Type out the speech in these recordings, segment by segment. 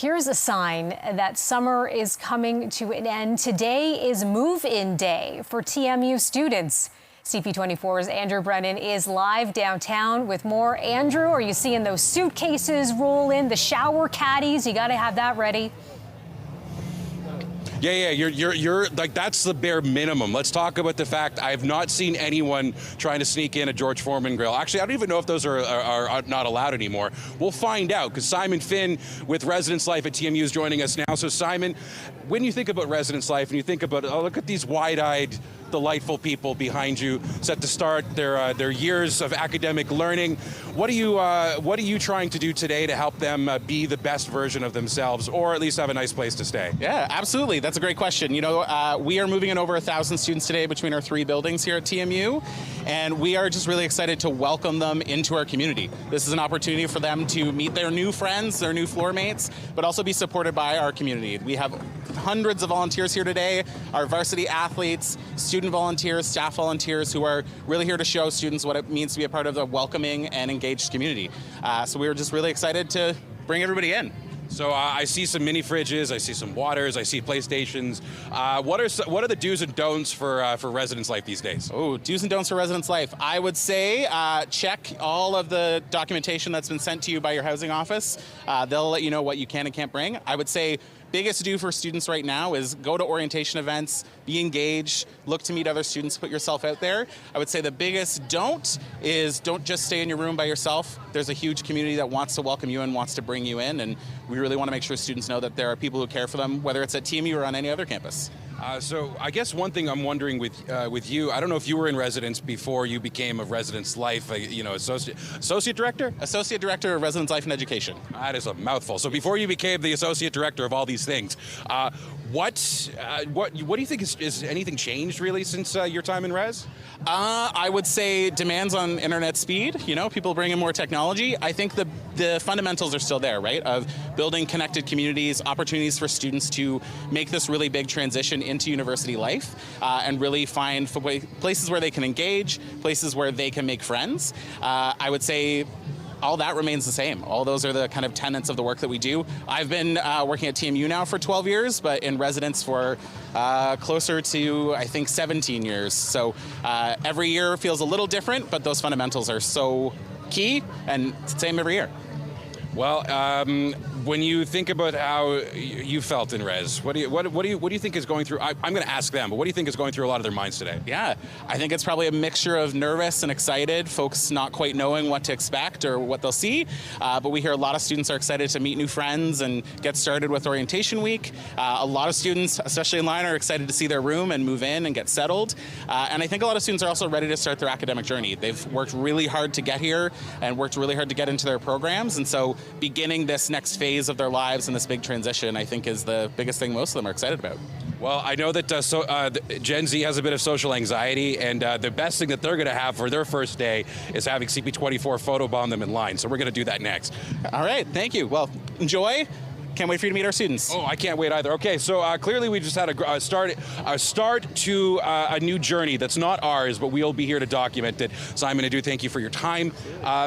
here's a sign that summer is coming to an end. Today is move-in day for TMU students. CP24's Andrew Brennan is live downtown with more. Andrew, are you seeing those suitcases roll in, the shower caddies? You got to have that ready. Yeah, you're like, that's the bare minimum. Let's talk about the fact I have not seen anyone trying to sneak in a George Foreman grill. Actually, I don't even know if those are not allowed anymore. We'll find out, because Simon Finn with Residence Life at TMU is joining us now. So Simon, when you think about Residence Life and you think about, oh, look at these wide-eyed, delightful people behind you, set to start their years of academic learning. What are you trying to do today to help them be the best version of themselves, or at least have a nice place to stay? Yeah, absolutely. That's a great question. You know, we are moving in over 1,000 students today between our 3 buildings here at TMU, and we are just really excited to welcome them into our community. This is an opportunity for them to meet their new friends, their new floor mates, but also be supported by our community. We have hundreds of volunteers here today, our varsity athletes, student volunteers, staff volunteers who are really here to show students what it means to be a part of a welcoming and engaged community. So we were just really excited to bring everybody in. So I see some mini fridges, I see some waters, I see PlayStations. What are the do's and don'ts for Residence Life these days? Oh, do's and don'ts for Residence Life. I would say check all of the documentation that's been sent to you by your housing office. They'll let you know what you can and can't bring. I would say biggest do for students right now is go to orientation events, be engaged, look to meet other students, put yourself out there. I would say the biggest don't is don't just stay in your room by yourself. There's a huge community that wants to welcome you and wants to bring you in, and we really want to make sure students know that there are people who care for them, whether it's at TMU or on any other campus. So I guess one thing I'm wondering with you, I don't know if you were in residence before you became a Residence Life, associate director? Associate Director of Residence Life and Education. That is a mouthful. So before you became the associate director of all these things, what do you think is anything changed really since your time in Res? I would say demands on internet speed. You know, people bring in more technology. I think the fundamentals are still there, right? Of building connected communities, opportunities for students to make this really big transition into university life, and really find places where they can engage, places where they can make friends. I would say all that remains the same. All those are the kind of tenets of the work that we do. I've been working at TMU now for 12 years, but in residence for closer to, I think, 17 years. So every year feels a little different, but those fundamentals are so key, and it's the same every year. Well, when you think about how you felt in Res, what do you think is going through? I'm going to ask them, but what do you think is going through a lot of their minds today? Yeah, I think it's probably a mixture of nervous and excited, folks not quite knowing what to expect or what they'll see. But we hear a lot of students are excited to meet new friends and get started with orientation week. A lot of students, especially in line, are excited to see their room and move in and get settled. And I think a lot of students are also ready to start their academic journey. They've worked really hard to get here and worked really hard to get into their programs, and so beginning this next phase of their lives and this big transition, I think, is the biggest thing most of them are excited about. Well, I know that Gen Z has a bit of social anxiety, and the best thing that they're going to have for their first day is having CP24 photobomb them in line. So we're going to do that next. All right, thank you. Well, enjoy. Can't wait for you to meet our students. Oh, I can't wait either. Okay, so clearly we just had a start to a new journey that's not ours, but we'll be here to document it. Simon, I do thank you for your time.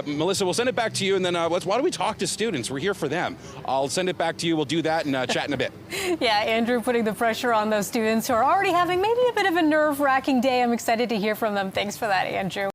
Melissa, we'll send it back to you, and then why don't we talk to students? We're here for them. I'll send it back to you. We'll do that and chat in a bit. Yeah, Andrew, putting the pressure on those students who are already having maybe a bit of a nerve-wracking day. I'm excited to hear from them. Thanks for that, Andrew.